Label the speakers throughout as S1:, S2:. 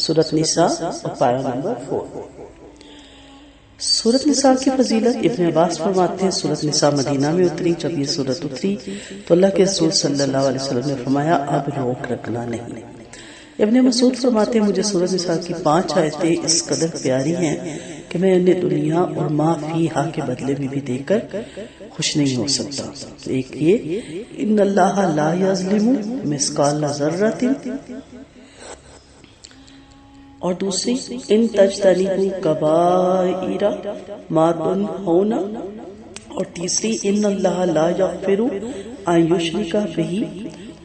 S1: سورۃ نساء اور پارہ نمبر 4۔ سورۃ نساء کی فضیلت، ابن عباس فرماتے ہیں سورۃ نساء مدینہ میں اتری۔ جب یہ سورت اتری تو اللہ کے رسول صلی اللہ علیہ وسلم نے فرمایا اب روک رکھنا نہیں۔ ابن مسعود فرماتے ہیں مجھے سورۃ نساء کی 5 آیتیں اس قدر پیاری ہیں کہ میں انہیں دنیا اور ما فیہا کے بدلے میں بھی دے کر خوش نہیں ہو سکتا۔ ایک یہ ان اللہ لا یظلم مثقال ذرۃ، اور دوسری ان تجتنبوا کبائر ما تنہون، اور تیسری ان اللہ لا یغفر ان یشرک بہ،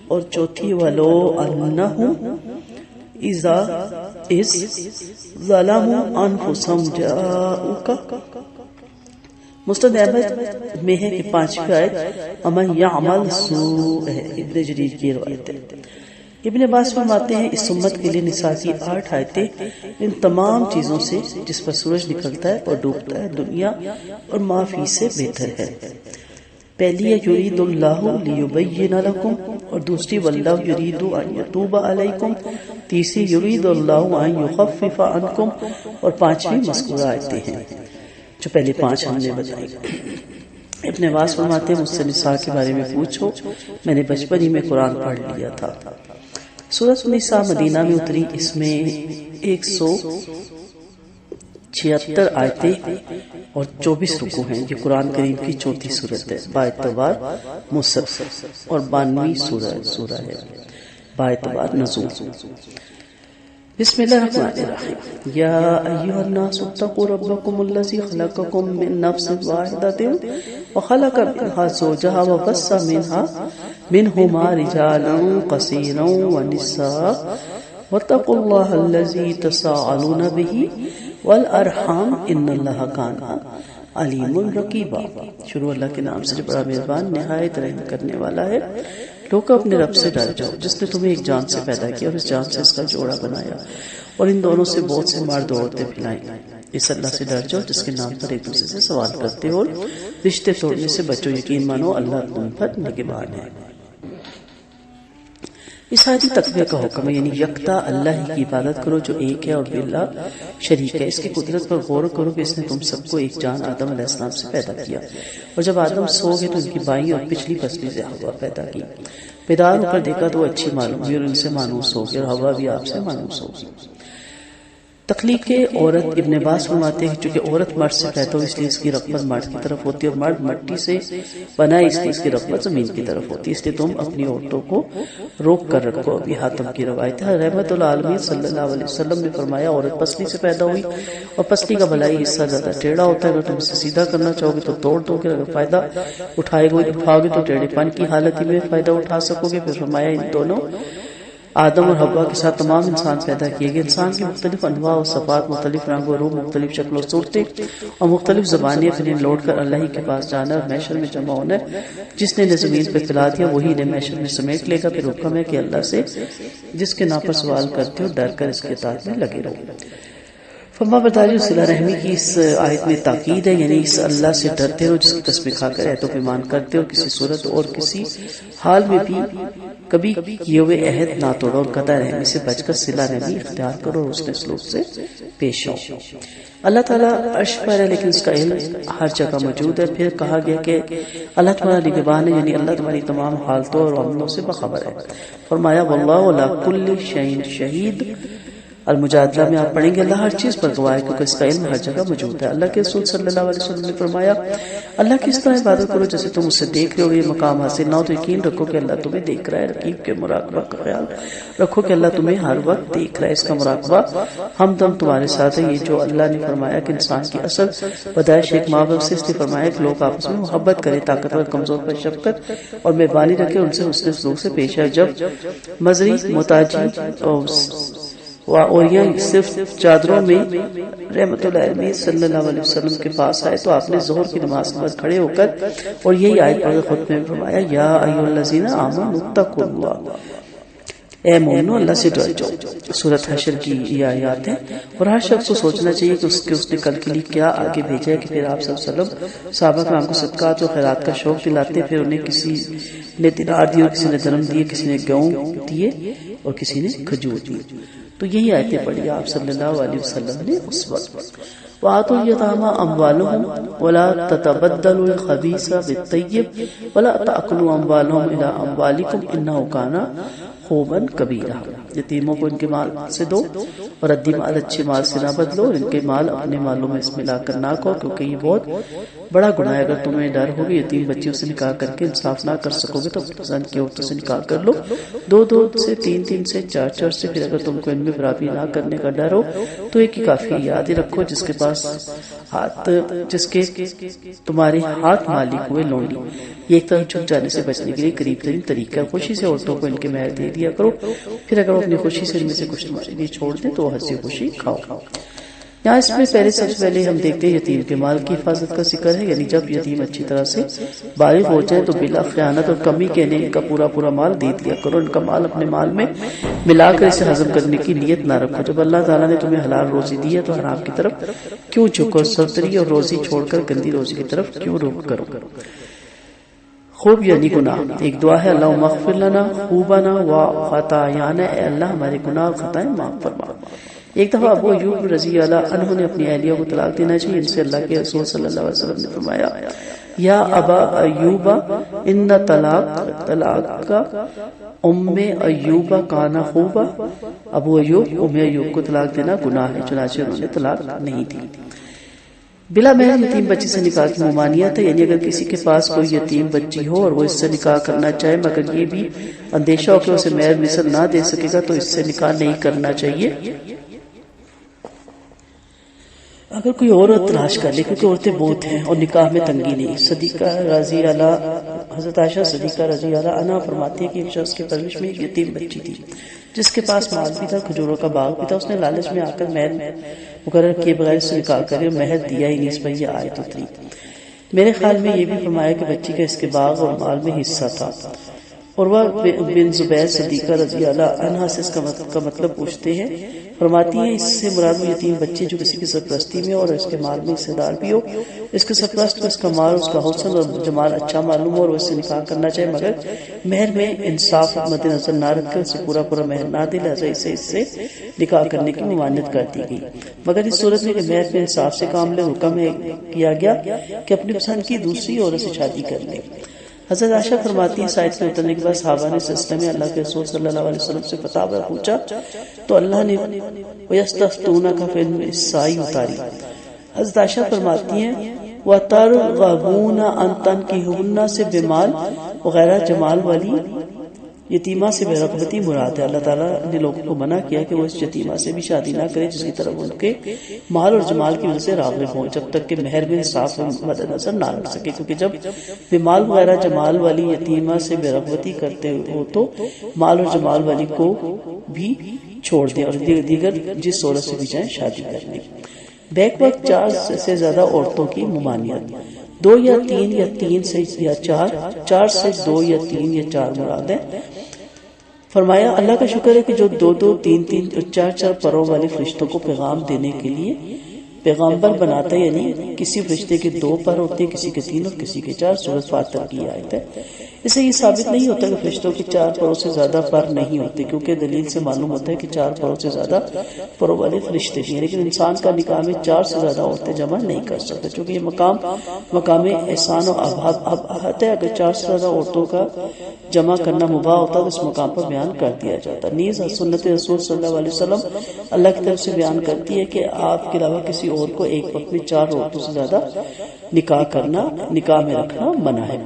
S1: اور چوتھی ولو انہم اذا ظلموا انفسهم جاءوک۔ مستند احمد میں ہے کہ 5ویں آیت ومن یعمل سوء ہے، ابن جریر کی روایت ہے۔ ابن عباس فرماتے ہیں اس امت کے لیے نساء کی 8 آیتیں ان تمام چیزوں سے جس پر سورج نکلتا ہے اور ڈوبتا ہے دنیا اور ما فی سے بہتر ہے۔ پہلی ہے یرید اللہ لیبین لکم، اور دوسری واللہ یرید ان یتوب علیکم، تیسری یرید اللہ ان یخفف عنکم، اور 5ویں مذکورہ آیتیں ہیں جو پہلے 5 ہم نے بتائی۔ ابن عباس فرماتے ہیں مجھ سے نساء کے بارے میں پوچھو، میں نے بچپن ہی میں قرآن پڑھ لیا تھا۔ سورۃ النساء مدینہ میں اتری، اس میں 176 آیتیں اور 24 رکوع ہیں۔ یہ قرآن کریم کی 4تھی سورت ہے باعتبار مصحف، اور 92ویں سورہ ہے باعتبار نزول۔ بسم اللہ الرحمن الرحیم۔ یا ایھا الناس اتقوا ربکم الذی خلقکم من نفس واحدۃ وخلق منها زوجها وبث منهما رجالا کثیرا ونساء واتقوا اللہ الذی تساءلون به والارحام ان اللہ کان علیم رقیبا۔ شروع اللہ کے نام سے جو بڑا مہربان نہایت رحم کرنے والا ہے۔ لوگ اپنے رب سے ڈر جاؤ جس نے تمہیں ایک جان سے پیدا کیا اور اس جان سے اس کا جوڑا بنایا، اور ان دونوں سے بہت سے مرد عورتیں پھیلائیں۔ اس اللہ سے ڈر جاؤ جس کے نام پر ایک دوسرے سے سوال کرتے ہو، رشتے توڑنے سے بچو، یقین مانو اللہ تم پر نگہبان ہے۔ اس آیت میں تقویٰ کا حکم ہے، یعنی یکتا اللہ ہی کی عبادت کرو جو ایک ہے اور باللہ شریک ہے۔ اس کی قدرت پر غور کرو کہ اس نے تم سب کو ایک جان آدم علیہ السلام سے پیدا کیا، اور جب آدم سو گئے تو ان کی بائیں اور پچھلی پسلی سے ہوا پیدا کی۔ بیدار ہو کر دیکھا تو وہ اچھی معلوم ہوئی اور ان سے مانوس ہو گئی، اور ہوا بھی آپ سے مانوس ہوگی۔ تخلیق عورت، ابن عباس فرماتے ہیں چونکہ عورت مرد سے پیدا ہو اس لیے اس کی رغبت مرد کی طرف ہوتی ہے، اور مرد مٹی سے بنا اس لیے اس کی رغبت زمین کی طرف ہوتی ہے، اس لیے تم اپنی عورتوں کو روک کر رکھو۔ ابی حاتم کی روایت ہے رحمت العالمین صلی اللہ علیہ وسلم نے فرمایا عورت پسلی سے پیدا ہوئی، اور پسلی کا بھلائی حصہ زیادہ ٹیڑھا ہوتا ہے، اگر تم اسے سیدھا کرنا چاہو گے تو توڑ دو گے، اگر فائدہ اٹھاؤ گے تو ٹیڑھے پن کی حالت ہی میں فائدہ اٹھا سکو گے۔ پھر فرمایا ان دونوں آدم اور حوا کے ساتھ تمام انسان پیدا کیے گئے۔ انسان کی مختلف انواع و صفات، مختلف رنگ و روپ، مختلف شکل و صورتیں اور مختلف زبانیں، پھر انہیں لوٹ کر اللہ ہی کے پاس جانا اور محشر میں جمع ہونا ہے۔ جس نے انہیں زمین پہ پھیلا دیا وہی انہیں محشر میں سمیٹ لے گا۔ پھر حکم ہے کہ اللہ سے جس کے نام پر سوال کرتے ہو ڈر کر اس کے اطاعت میں لگے رہو۔ فرما برداری اور صلہ رحمی کی اس آیت میں تاکید ہے، یعنی اس اللہ سے ڈرتے رہو جس کی قسمیں کھا کر عہد و پیمان کرتے ہو، کسی صورت اور کسی حال میں بھی کبھی کیے ہوئے عہد نہ توڑو، اور قطع رحمی سے بچ کر صلہ رحمی اختیار کرو اور اس نے سلوک سے پیش آؤ۔ اللہ تعالیٰ عرش پر ہے لیکن اس کا علم ہر جگہ موجود ہے۔ پھر کہا گیا کہ اللہ تمہارا نگہبان ہے، یعنی اللہ تمہاری تمام حالتوں اور عملوں سے باخبر ہے۔ فرمایا واللہ علی کل شیء شہید۔ المجادلہ میں آپ پڑھیں گے اللہ ہر چیز پر گواہ ہے کیونکہ اس کا علم ہر جگہ موجود ہے۔ اللہ کے رسول صلی اللہ علیہ وسلم نے فرمایا اللہ کی اس طرح عبادت کرو جیسے تم اسے دیکھ رہے ہو۔ یہ مقام حاصل نہ ہو تو یقین رکھو کہ اللہ تمہیں دیکھ رہا ہے۔ رقیب کے مراقبہ کا خیال رکھو کہ اللہ تمہیں ہر وقت دیکھ رہا ہے، اس کا مراقبہ ہمدم تمہارے ساتھ ہے۔ یہ جو اللہ نے فرمایا کہ انسان کی اصل پیدائش ایک ماں باپ سے، اس نے فرمایا کہ لوگ آپس میں محبت کریں، طاقتور کمزور پر شفقت اور مہربانی رکھے، ان سے حسن سلوک سے پیش آئے۔ جب مزری محتاجی اور یہ صرف چادروں میں رحمت اللہ علیہ صلی اللہ علیہ وسلم کے پاس آئے تو آپ نے ظہر کی نماز کے بعد کھڑے ہو کر اور یہی آیت پڑھ کر خطبے میں فرمایا یا ایھا الذین آمنوا اتقوا اللہ، اے مومنو اللہ سے ڈر جاؤ۔ سورۃ حشر کی یہ آیات ہیں، اور ہر شخص کو سوچنا چاہیے کہ اس نے کل کے لیے کیا آگے بھیجا ہے۔ کہ پھر آپ صلی اللہ علیہ وسلم صحابہ کرام کو صدقات و خیرات کا شوق دلاتے، پھر انہیں کسی نے دینار دیے اور کسی نے درہم دیے، کسی نے گیہوں دیے اور کسی نے کھجور دیے۔ تو یہی آیتیں پڑھی آپ صلی اللہ علیہ وسلم نے اس وقت. وَآتُوا الْيَتَامَىٰ أَمْوَالَهُمْ وَلَا تَتَبَدَّلُوا الْخَبِيثَ بِالطَّيِّبِ وَلَا تَأْكُلُوا أَمْوَالَهُمْ إِلَىٰ أَمْوَالِكُمْ إِنَّهُ كَانَ خوباً کبیرہ. یتیموں کو ان کے مال سے دو اور ردی مال اچھے مال سے نہ بدلو، اور ان کے مال اپنے مالوں میں اس ملا کر نہ کھو، کیونکہ یہ بہت بڑا گناہ ہے. اگر تمہیں ڈر ہو کہ یتیم بچیوں سے نکاح کر کے انصاف نہ کر سکو گے تو پسند کی عورتوں سے نکاح کر لو، 2 سے 3 سے 4 سے. پھر اگر تم کو ان میں برابری نہ کرنے کا ڈر ہو تو ایک ہی کافی. یاد ہی رکھو جس کے پاس جس کے تمہارے ہاتھ مالک ہوئے لونڈی، یہ ایک طرف جھک جانے سے بچنے کے لیے قریب ترین طریقہ ہے. خوشی سے عورتوں کو ان کے مہر دے دیا کرو، پھر اگر وہ اپنی خوشی سے ان میں سے کچھ تمہارے لیے چھوڑ دیں تو ہنسی خوشی کھاؤ. یہاں اس میں سب سے پہلے ہم دیکھتے ہیں یتیم کے مال کی حفاظت کا ذکر ہے. یعنی جب یتیم اچھی طرح سے بالغ ہو جائے تو بلا خیانت اور کمی کے ان کا پورا مال دے دیا کرو. ان کا مال اپنے مال میں ملا کر اسے ہضم کرنے کی نیت نہ رکھو. جب اللہ تعالیٰ نے تمہیں حلال روزی دی ہے تو حرام کی طرف کیوں جھکو؟ سرتری اور روزی چھوڑ کر گندی روزی کی طرف کیوں رخ کرو؟ خوب یعنی گناہ. ایک دعا ہے اللہم اغفر لنا خوبنا و خطایانا، اے اللہ ہمارے گناہ اور خطائیں معاف فرما. ایک دفعہ ابو ایوب رضی اللہ عنہ نے اپنی اہلیہ کو طلاق دینا چاہیے. ان سے اللہ کے رسول صلی اللہ علیہ وسلم نے فرمایا یا ابا ایوب ان طلاق کا ام ایوب کانا خوبا. ابو ایوب کو طلاق دینا گناہ ہے، چنانچہ انہوں نے طلاق نہیں دی. بلا مہر یتیم بچی سے نکاح کی ممانعت ہے. یعنی اگر کسی کے پاس کوئی یتیم بچی ہو اور وہ اس سے نکاح کرنا چاہے مگر یہ بھی اندیشہ ہو کہ اسے مہر مثل نہ دے سکے گا تو اس سے نکاح نہیں کرنا چاہیے. اگر کوئی عورت تلاش کر لے، کیونکہ عورتیں بہت ہیں اور نکاح میں تنگی نہیں. صدیقہ رضی اللہ حضرت عائشہ صدیقہ رضی اللہ عنہ فرماتی ہے کہ ایک شخص کے پرورش میں ایک یتیم بچی تھی جس کے پاس مال بھی تھا، کھجوروں کا باغ بھی تھا. اس نے لالچ میں آ کر مہر مقرر کیے بغیر اس سے نکاح کرے اور مہر دیا ہی نہیں. اس پر یہ آیت اتری. میرے خیال میں یہ بھی فرمایا کہ بچی کا اس کے باغ اور مال میں حصہ تھا. اور وہ بن زبیر صدیقہ رضی اللہ عنہ سے اس کا مطلب پوچھتے ہیں. فرماتی ہیں اس سے مراد وہ یتیم بچی جو کسی کی سرپرستی میں اور اس کے مال میں حصہ دار بھی ہو. اس کے سرپرست کو اس کا مال، اس کا حسن اور جمال اچھا معلوم ہو اور اس سے نکاح کرنا چاہے مگر مہر میں انصاف مد نظر نہ رکھ کر اسے پورا مہر نہ دے، لہذا اس سے نکاح کرنے کی ممانعت کر دی گئی. مگر اس صورت میں کہ مہر میں انصاف سے کام لے، حکم کیا گیا کہ اپنی پسند کی دوسری عورت سے شادی کر لے. حضرت عائشہ فرماتی ہیں سائد میں اترنے کے بعد صحابہ نے سلسلے میں اللہ کے رسول صلی اللہ علیہ وسلم سے فتاوی پوچھا تو اللہ نے وَيَسْتَفْتُونَكَ فِي النِّسَاءِ اتاری. حضرت عائشہ فرماتی ہیں وَتَرْغَبُونَ أَن تَنكِحُوهُنَّ سے بمال وغیرہ جمال والی یتیمہ سے بے رغبتی مراد ہے. اللہ تعالیٰ نے لوگوں کو منع کیا کہ وہ اس یتیمہ سے بھی شادی نہ کرے جس کی طرف ان کے مال اور جمال کی وجہ سے راغب ہوں جب تک کہ مہر میں انصاف مد نظر نہ رکھ سکے. کیونکہ جب بے مال وغیرہ جمال والی یتیمہ سے بے رغبتی کرتے ہو تو مال اور جمال والی کو بھی چھوڑ دیں اور دیگر جس عورت سے بھی چاہیں شادی کر لیں. بیک وقت 4 سے زیادہ عورتوں کی ممانعت، 2 یا 3 یا 3 سے یا 4 سے 2 یا 3 یا 4 مراد ہے. فرمایا اللہ کا شکر ہے کہ جو 2 3 اور 4 پروں والے فرشتوں کو پیغام دینے کے لیے پیغامبر بناتا ہے. یعنی کسی فرشتے کے 2 پر ہوتے ہیں، کسی کے 3 اور کسی کے 4. سورۃ فاتر کی آیت ہے. اسے یہ ثابت نہیں ہوتا کہ فرشتوں کے 4 پروں سے زیادہ پر نہیں ہوتے، کیونکہ دلیل سے معلوم ہوتا ہے کہ 4 پروں سے زیادہ پروں والے فرشتے بھی ہیں. لیکن انسان کا نکاح میں 4 سے زیادہ عورتیں جمع نہیں کر سکتے چونکہ یہ مقام احسان و اباحت ہے. اگر 4 سے زیادہ عورتوں کا جمع کرنا مباح ہوتا تو اس مقام پر بیان کر دیا جاتا. نیز سنت رسول صلی اللہ علیہ وسلم اللہ کی طرف سے بیان کرتی ہے کہ آپ کے علاوہ کسی اور کو ایک وقت میں 4 عورتوں سے زیادہ نکاح میں رکھنا منع ہے.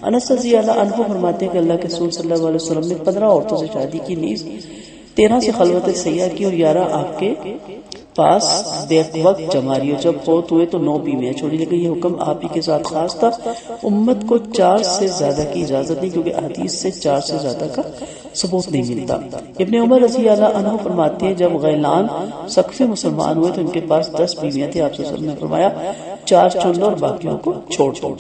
S1: انس رضی اللہ عنہ فرماتے ہیں کہ اللہ کے رسول صلی اللہ علیہ وسلم نے 15 عورتوں سے شادی کی، نیز 13 سے خلوت سیاح کی اور 11 آپ کے پاس بیک وقت جمع رہی. اور جب فوت ہوئے تو 9 بیویاں چھوڑی. لیکن یہ حکم آپ ہی کے ساتھ خاص تھا. امت کو 4 سے زیادہ کی اجازت نہیں کیونکہ حدیث سے 4 سے زیادہ کا ثبوت نہیں ملتا. ابن عمر رضی اللہ عنہ فرماتے ہیں جب غیلان سقفی مسلمان ہوئے تو ان کے پاس 10 بیویاں تھیں. آپ صلی اللہ علیہ وسلم نے فرمایا 4 چن لو اور باقیوں کو چھوڑ دو.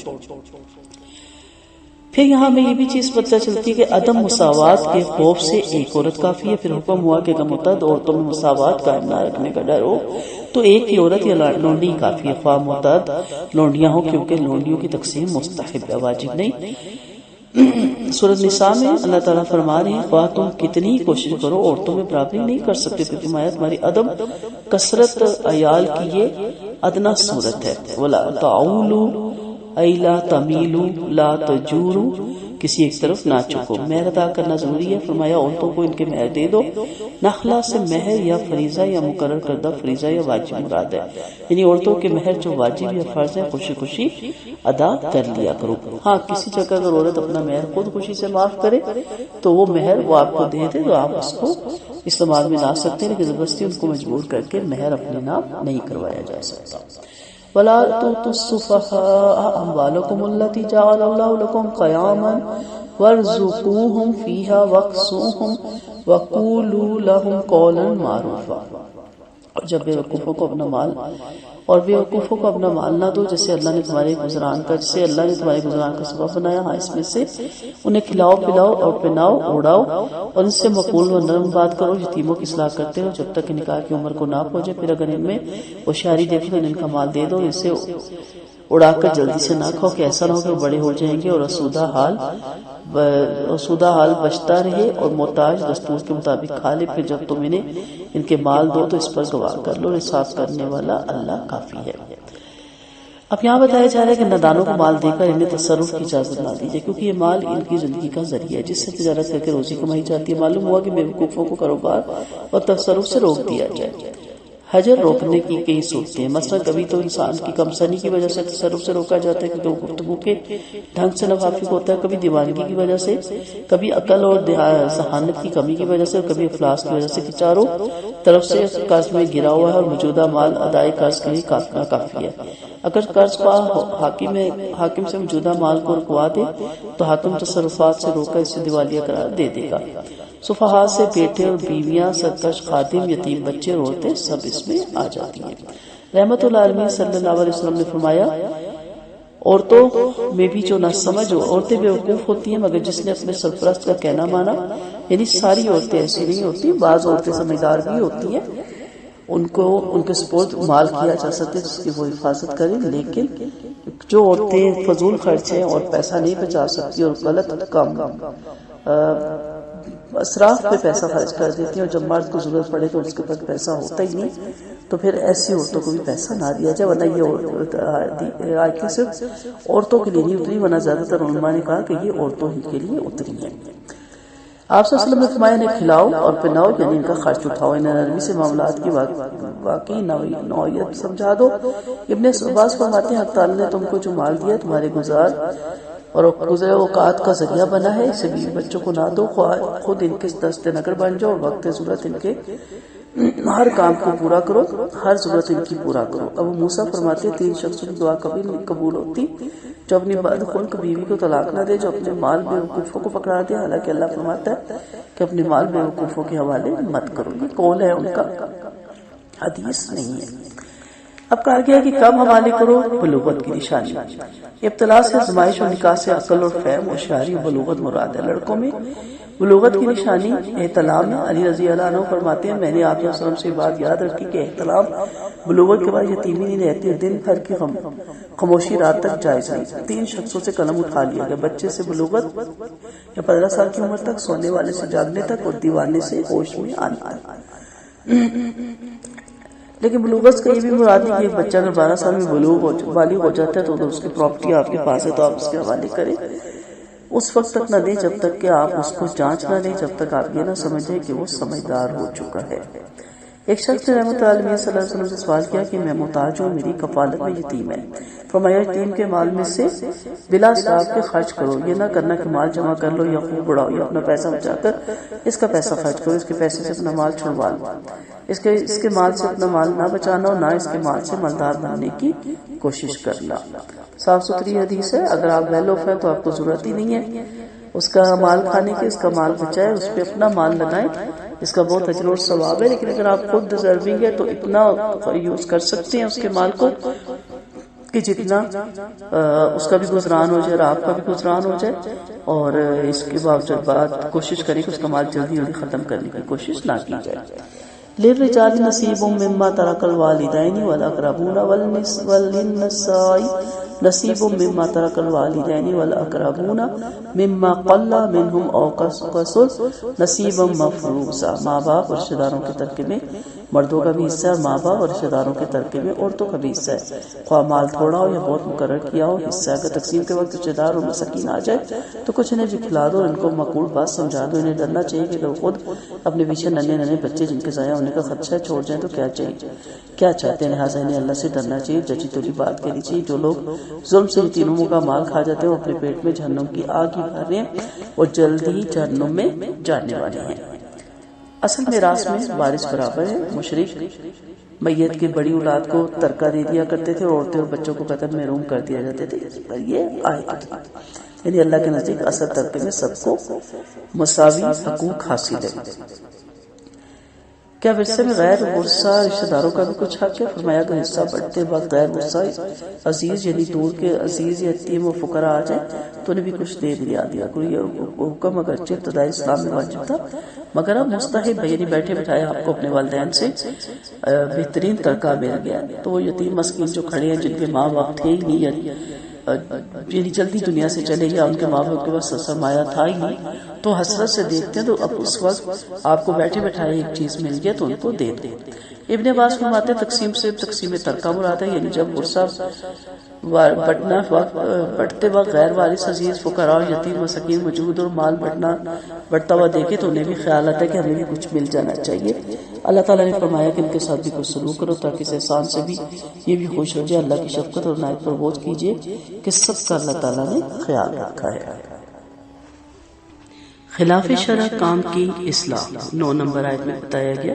S1: پھر یہاں میں یہ بھی چیز پتہ چلتی ہے کہ عدم مساوات کے خوف سے ایک عورت کافی ہے. پھر حکم ہوا کہ اگر متعدد عورتوں میں مساوات قائم نہ رکھنے کا ڈر ہو تو ایک ہی عورت یا لونڈی کافی ہے، خواہ متعدد لونڈیاں ہوں، کیونکہ لونڈیوں کی تقسیم مستحب ہے، واجب نہیں. سورۃ نساء میں اللہ تعالیٰ فرما رہے ہیں خواہ تم کتنی کوشش کرو عورتوں میں برابری نہیں کر سکتے، پھر تمہاری تمہاری عدم کثرت عیال کی یہ ادنا صورت ہے۔ ولا تعولوا ای لا تمیلوا لا تجوروا، کسی ایک طرف نہ چکو۔ مہر ادا کرنا ضروری ہے، فرمایا عورتوں کو ان کے مہر دے دو۔ نخلا سے مہر یا فریضہ یا مقرر کردہ فریضہ یا واجب مراد ہے، یعنی عورتوں کے مہر جو واجب یا فرض ہے خوشی خوشی ادا کر لیا کرو۔ ہاں کسی جگہ اگر عورت اپنا مہر خود خوشی سے معاف کرے تو وہ مہر وہ آپ کو دے دے تو آپ اس کو استعمال میں لا سکتے ہیں، لیکن زبردستی ان کو مجبور کر کے مہر اپنے نام نہیں کروایا جا سکتا۔ وَلَا تُؤْتُوا السُّفَهَاءَ أَمْوَالَكُمُ الَّتِي جَعَلَ اللَّهُ لَكُمْ قِيَامًا وَارْزُقُوهُمْ فِيهَا وَاكْسُوهُمْ وَقُولُوا لَهُمْ قَوْلًا مَعْرُوفًا۔ اور جب بے وقوفوں کو اپنا مال نہ دو جیسے اللہ نے تمہارے گزران کا سبب بنایا، ہاں اس میں سے انہیں کھلاؤ پلاؤ اور پہناؤ اوڑاؤ اور ان سے مقبول و نرم بات کرو، یتیموں کی اصلاح کرتے ہو جب تک کہ نکاح کی عمر کو نہ پہنچے، پھر اگر ان میں ہوشیاری دیکھو تو ان کا مال دے دو، اسے اڑا کر جلدی سے نہ کھاؤ کہ ایسا نہ ہو کہ بڑے ہو جائیں گے اور آسودہ حال بچتا رہے اور محتاج دستور کے مطابق کھا لے، پھر جب تم انہیں ان کے مال دو تو اس پر گواہ کر لو، انصاف کرنے والا اللہ کافی ہے۔ اب یہاں بتایا جا رہا ہے کہ نادانوں کو مال دے کر انہیں تصرف کی اجازت نہ دیجیے، کیونکہ یہ مال ان کی زندگی کا ذریعہ ہے جس سے تجارت کر کے روزی کمائی جاتی ہے۔ معلوم ہوا کہ بے وقوفوں کو کاروبار اور تصرف سے روک دیا جائے۔ حجر روکنے کی کئی صورتیں ہیں، مثلا کبھی تو انسان کی کم سنی کی وجہ سے تصرف سے روکا جاتا ہے کیونکہ وہ گفتگو کے ڈھنگ سے نافذ ہوتا ہے، کبھی دیوانگی کی وجہ سے، کبھی عقل اور ذہانت کی کمی کی وجہ سے، اور کبھی افلاس کی وجہ سے، کہ چاروں طرف سے قرض میں گرا ہوا ہے اور موجودہ مال ادائے قرض کے لیے کافی ہے۔ اگر قرض خواہ حاکم سے موجودہ مال کو رکوا دے تو حاکم تصرفات سے روک کر اسے دیوالیہ قرار دے دے گا۔ سفہاء سے بیٹے اور بیویاں، سرکش خادم، یتیم بچے اور عورتیں سب اس میں آ جاتی ہیں۔ رحمت اللہ علیہ صلی اللہ علیہ وسلم نے فرمایا عورتوں میں بھی جو نہ سمجھ ہو، عورتیں بے وقوف ہوتی ہیں مگر جس نے اپنے سرپرست کا کہنا مانا، یعنی ساری عورتیں ایسی نہیں ہوتی، بعض عورتیں سمجھدار بھی ہوتی ہیں، ان کے سپورٹ مال کیا جا سکتے جس کی وہ حفاظت کریں، لیکن جو عورتیں فضول خرچ ہیں اور پیسہ نہیں بچا سکتی اور غلط کام اسراف پہ پیسہ خرچ کر دیتی ہیں، اور جب مرد کو ضرورت پڑے تو اس کے پاس پیسہ ہوتا ہی نہیں، تو پھر ایسی عورتوں کو بھی پیسہ نہ دیا جائے، ورنہ یہ آیت صرف عورتوں کے لیے نہیں اتری، ورنہ زیادہ تر علماء نے کہا کہ یہ عورتوں ہی کے لیے اتری ہے۔ آپ صلی اللہ علیہ وسلم نے فرمایا انہیں کھلاؤ اور پہناؤ، یعنی ان کا خرچ اٹھاؤ، انہیں نرمی سے معاملات کی واقعی نوعیت سمجھا دو۔ ابن عباس فرماتے ہیں حق تعالی نے تم کو جو مال دیا تمہارے گزرے اوقات کا ذریعہ بنا ہے، اسے بیوی بچوں کو نہ دو، خود ان کے دست نگر بن جاؤ اور وقت ضرورت ان کے ہر کام کو پورا کرو، ہر ضرورت ان کی پورا کرو۔ ابو موسیٰ فرماتے ہیں 3 شخصوں کی دعا کبھی نہیں قبول ہوتی، جو اپنی بدخلق بیوی کو طلاق نہ دے، جو اپنے مال بے وقوفوں کو پکڑا دے، حالانکہ اللہ فرماتا ہے کہ اپنے مال بے وقوفوں کے حوالے مت کرو۔ یہ قول ہے ان کا، حدیث نہیں ہے۔ اب کہا گیا کہ کب حوالے کرو، بلوغت کی نشانی۔ ابتلا سے، آزمائش اور نکاح سے عقل اور فہم، ہوشیاری اور بلوغت مراد ہے۔ لڑکوں میں بلوغت کی نشانی احتلام ہے۔ علی رضی اللہ عنہ فرماتے ہیں میں نے آپ صلی اللہ علیہ وسلم سے بات یاد رکھی کہ احتلام بلوغت کے بعد یتیمی نہیں رہتی، دن بھر کی خاموشی رات تک جائز نہیں۔ 3 شخصوں سے قلم اٹھا لیا گیا، بچے سے بلوغت یا 15 سال کی عمر تک، سونے والے سے جاگنے تک، اور دیوانے سے ہوش میں آنے تک۔ لیکن بلوغت کا یہ بھی مراد نہیں کہ ایک بچہ اگر 12 سال میں بالغ ہو جاتا ہے تو اس کی پراپرٹی آپ کے پاس ہے تو آپ اس کے حوالے کریں، اس وقت تک نہ دیں جب تک کہ آپ اس کو جانچ نہ لیں، جب تک آپ یہ نہ سمجھیں کہ وہ سمجھدار ہو چکا ہے۔ ایک شخص نے رحمت اللہ علیہ صلی اللہ علیہ وسلم سے سوال کیا کہ میں محتاج ہوں، میری کفالت میں یتیم ہے۔ فرمایا یتیم کے مال میں سے بلا اسراف کے خرچ کرو، یہ نہ کرنا کہ مال جمع کر لو یا خوب اڑاؤ، یا اپنا پیسہ بچا کر اس کا پیسہ خرچ کرو، اس کے پیسے سے اپنا مال چھڑوا لو۔ اس کے مال سے اپنا مال نہ بچانا اور نہ اس کے مال سے مالدار بننے کی کوشش کرنا۔ صاف ستھری حدیث ہے، اگر آپ ویل آف ہے تو آپ کو ضرورت ہی نہیں ہے اس کا مال کھانے کی، اس کا مال بچائے، اس پہ اپنا مال لگائیں، اس کا بہت اجر اور ثواب ہے۔ لیکن اگر آپ خود ڈیزرونگ ہے تو اتنا یوز کر سکتے ہیں اس کے مال کو کہ جتنا اس کا بھی گزران ہو جائے اور آپ کا بھی گزران ہو جائے، اور اس کے بعد کوشش کریں کہ اس کا مال جلدی جلدی ختم کرنے کی کوشش نہ کی جائے۔ للرجال نصیب مما ترک الوالدین والاقربون وللنساء نصیب مما ترک الوالدین والاقربون مما قل منهم او قصر نصیبا مفروضا، ماں باپ اور رشتہ داروں کے ترکے میں مردوں کا بھی حصہ ہے، ماں باپ اور رشتہ داروں کے ترکے میں عورتوں کا بھی حصہ ہے، خواہ مال تھوڑا ہو یا بہت مقرر کیا ہو حصہ۔ اگر تقسیم کے وقت رشتہ دار اور مساکین آ جائے تو کچھ انہیں بھی کھلا دو، ان کو معقول بات سمجھا دو۔ انہیں ڈرنا چاہیے کہ لوگ خود اپنے پیچھے ننھے بچے جن کے ضائع ہونے کا خدشہ ہے چھوڑ جائیں تو کیا چاہتے ہیں، لہٰذا انہیں اللہ سے ڈرنا چاہیے، جچی تلی بات کرنی چاہیے۔ جو لوگ ظلم سے یتیموں کا مال کھا جاتے ہیں وہ اپنے پیٹ میں جہنم کی آگ ہی بھر رہے ہیں اور جلد ہی جہنم میں جانے والے ہیں۔ اصل میراث میں وارث برابر ہے۔ مشرک میت کی بڑی اولاد کو ترکہ دے دیا کرتے تھے اور عورتیں اور بچوں کو قتل محروم کر دیا جاتے تھے، پر یہ آیت یعنی اللہ کے نزدیک اصل ترکے میں سب کو مساوی حقوق حاصل ہے۔ کیا ورثے میں غیر ورثہ رشتہ داروں کا بھی کچھ حق ہے؟ فرمایا کہ حصہ بڑھتے وقت غیر ورثہ عزیز یعنی دور کے عزیز یا یتیم و فقراء آ جائیں تو انہیں بھی کچھ دے دیا کرو۔ یہ حکم اگرچہ ابتدائی اسلام میں واجب تھا مگر اب مستحب ہے، یعنی بیٹھے بٹھائے آپ کو اپنے والدین سے بہترین ترکہ مل گیا تو وہ یتیم مسکین جو کھڑے ہیں جن کے ماں باپ تھے ہی نہیں یعنی جلدی دنیا سے چلے گیا، ان کے ماں باپ کے پاس سرمایہ تھا ہی نہیں تو حسرت سے دیکھتے ہیں، تو اب اس وقت آپ کو بیٹھے بیٹھائے ایک چیز مل گیا تو ان کو دے دیں۔ ابن عباس فرماتے ہیں تقسیم ترکہ مراد ہے، یعنی جب ورثہ بڑھتے وقت غیر وارث عزیز فقراء یتیم مساکین موجود اور مال بڑھتا ہوا دیکھے تو انہیں بھی خیال آتا ہے کہ ہمیں بھی کچھ مل جانا چاہیے۔ اللہ تعالیٰ نے فرمایا کہ ان کے ساتھ بھی کچھ سلوک کرو تاکہ اس احسان سے بھی یہ بھی خوش ہو جائے۔ اللہ کی شفقت اور عنایت پر غور کیجیے کہ سب کا اللہ تعالیٰ نے خیال رکھا ہے۔ خلاف شرع کام کی اصلاح 9 نمبر آیت میں بتایا گیا۔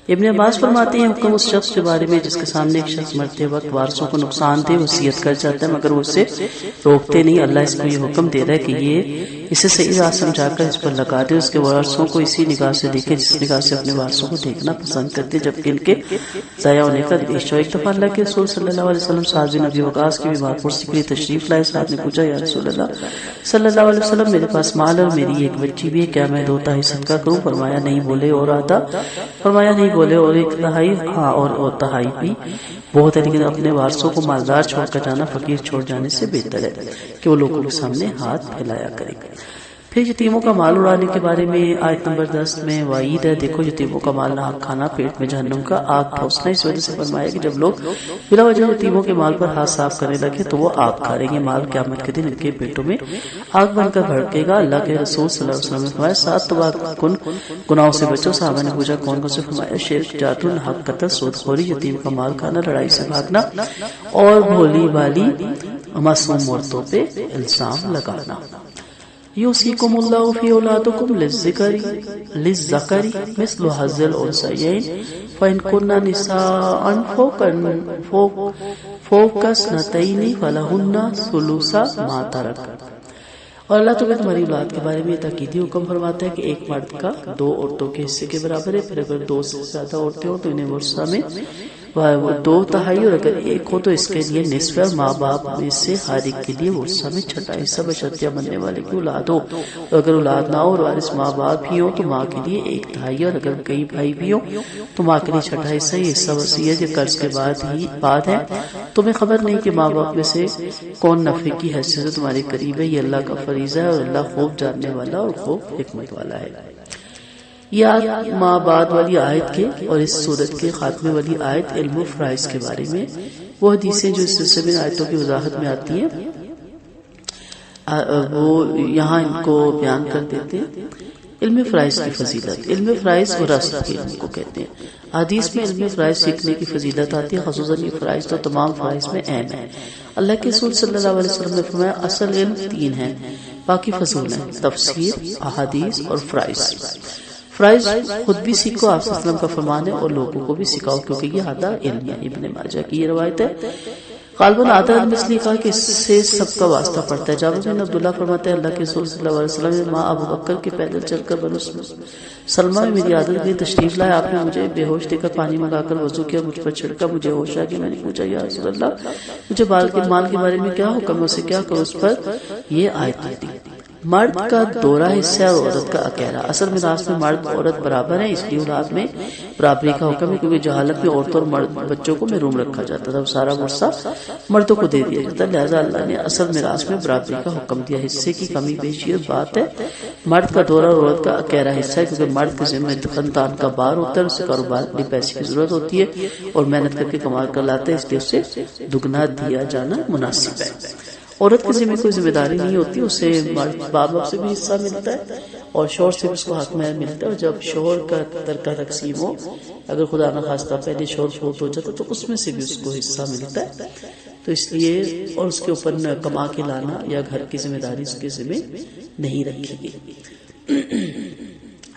S1: ابن عباس فرماتے ہیں حکم اس شخص کے بارے میں جس کے سامنے ایک شخص مرتے وقت وارثوں کو نقصان دے وصیت کر جاتا ہے مگر وہ اسے روکتے نہیں۔ اللہ اس کو یہ حکم دے رہا ہے کہ یہ اسے صحیح راہ سمجھا کر اس پر لگا دے، اس کے وارثوں کو اسی نگاہ سے دیکھے جس نگاہ سے اپنے وارثوں کو دیکھنا پسند کرتے جبکہ ان کے ضائع ہونے کا اندیشہ ہو۔ ایک دفعہ اللہ کے رسول صلی اللہ علیہ وسلم سعد بن ابی وقاص کی بیمار پرسی کے لیے تشریف لائے۔ سعد نے پوچھا یا رسول اللہ صلی اللہ علیہ وسلم میرے پاس مال اور میری ایک بچی بھی ہے، کیا میں 2/3 صدقہ کروں؟ فرمایا نہیں بولے اور آدھا؟ فرمایا نہیں بولے اور 1/3؟ ہاں اور 2/3 بھی بہت ہے، لیکن اپنے وارثوں کو مالدار چھوڑ کر جانا فقیر چھوڑ جانے سے بہتر ہے کہ وہ لوگوں کے سامنے ہاتھ پھیلایا کرے۔ پھر یتیموں کا مال اڑانے کے بارے میں آیت نمبر 10 میں وعید ہے۔ دیکھو یتیموں کا مال ناحق کھانا پیٹ میں جہنم کا آگ ٹھوسنا۔ اس وجہ سے فرمایا کہ جب لوگ بلا وجہ یتیموں کے مال پر ہاتھ صاف کرنے لگے تو وہ آگ کھا رہے ہیں، مال قیامت کے دن ان کے پیٹوں میں آگ بن کر بھڑکے گا۔ اللہ کے رسول صلی اللہ علیہ وسلم نے فرمایا 7 تباہ کن گناہوں سے بچو۔ صحابہ نے پوچھا کون کون سے؟ فرمایا شرک، جادو، ناحق قتل، سود خوری، یتیم کا مال کھانا، لڑائی سے بھاگنا اور بھولی بالی معصوم عورتوں پہ الزام لگانا۔ یوصیکم اللہ فی اولادکم للذکر مثل حظ الانثیین فإن کن نساء فوق اثنتین فلہن ثلث ما ترک۔ اور اللہ تعالیٰ تمہاری اولاد کے بارے میں تاکیدی حکم فرماتا ہے کہ ایک مرد کا 2 عورتوں کے حصے کے برابر ہے، پھر اگر 2 سے زیادہ عورتیں ہوں تو انہیں ورثہ میں 2/3 اور اگر ایک ہو تو اس کے لیے نصف اور ماں باپ میں سے ہر ایک کے لیے ورثہ میں 1/6 حصہ بشرطیہ بننے والے کی اولاد ہو۔ اور اگر اولاد نہ ہو اور وارث ماں باپ ہی ہو تو ماں کے لیے 1/3 اور اگر کئی بھائی بھی ہو تو ماں کے لیے 1/6 حصہ۔ یہ حصہ وصیت یا قرض کے بعد ہے۔ تمہیں خبر نہیں کہ ماں باپ میں سے کون نفع کی حیثیت سے تمہارے قریب ہے، یہ اللہ کا فریضہ ہے اور اللہ خوب جاننے والا اور خوب حکمت والا ہے۔ یہ ماں بعد والی آیت کے اور اس صورت کے خاتمے والی آیت علم و فرائض کے بارے میں وہ حدیثیں جو اس سلسلے میں آیتوں کی وضاحت میں آتی ہیں وہ یہاں ان کو بیان کر دیتے ہیں۔ علم فرائض کی فضیلت، علم فرائض وراثت کے علم کو کہتے ہیں۔ حدیث میں علم فرائض سیکھنے کی فضیلت آتی ہے، خصوصاً یہ فرائض تو تمام فرائض میں اہم ہے۔ اللہ کے رسول صلی اللہ علیہ وسلم نے فرمایا اصل علم 3 ہیں، باقی فضول ہیں، تفسیر، احادیث اور فرائض۔ فرائض خود بھی سیکھو، آپ صلی اللہ علیہ وسلم کا فرمان ہے، اور لوگوں کو بھی سکھاؤ کیونکہ یہ آدھا علم ہے۔ ابن ماجہ کی یہ روایت ہے۔ غالباً آدھا علم اس لیے کہا کہ اس سے سب کا واسطہ پڑتا ہے۔ جابر بن عبداللہ فرماتے ہیں اللہ کے رسول صلی اللہ علیہ وسلم نے ماں ابو بکر کے پیدل چل کر بنو سلمہ میں میری عادت کے تشریف لائے، آپ نے مجھے بے ہوش دیکھ کر پانی منگا کر وضو کیا، مجھ پر چھڑکا، مجھے ہوش آ گیا۔ میں نے پوچھا یا رسول اللہ مجھے مال کے بارے میں کیا حکم ہے، اسے کیا کروں؟ اس پر یہ آیت آئی۔ مرد کا دورہ حصہ اور عورت کا اکیلا. اصل میراث میں مرد عورت برابر ہیں، اس لیے اولاد میں برابری کا حکم ہے، کیونکہ جہالت میں عورتوں اور مرد بچوں کو محروم رکھا جاتا تھا، سارا ورثہ مردوں کو دے دیا جاتا. لہٰذا اللہ نے اصل میراث میں برابری کا حکم دیا. حصے کی کمی بیشی بات ہے. مرد کا دورہ اور عورت کا اکیلا حصہ ہے، کیونکہ مرد کے ذمہ خاندان کا بار ہوتا ہے، اسے کاروبار کے لیے پیسے کی ضرورت ہوتی ہے اور محنت کر کے کما کر لاتا ہے، اس لیے اسے دگنا دیا جانا مناسب ہے. عورت کے ذمہ کوئی ذمہ داری نہیں ہوتی، اسے باپ سے بھی حصہ ملتا ہے اور شوہر سے بھی اس کو حق میں ملتا ہے. اور جب شوہر کا ترکہ تقسیم ہو، اگر خدا نخواستہ پہلے شوہر فوت ہو جاتا تو اس میں سے بھی اس کو حصہ ملتا ہے. تو اس لیے اور اس کے اوپر نہ کما کے لانا یا گھر کی ذمہ داری اس کے ذمہ نہیں رکھی گئی.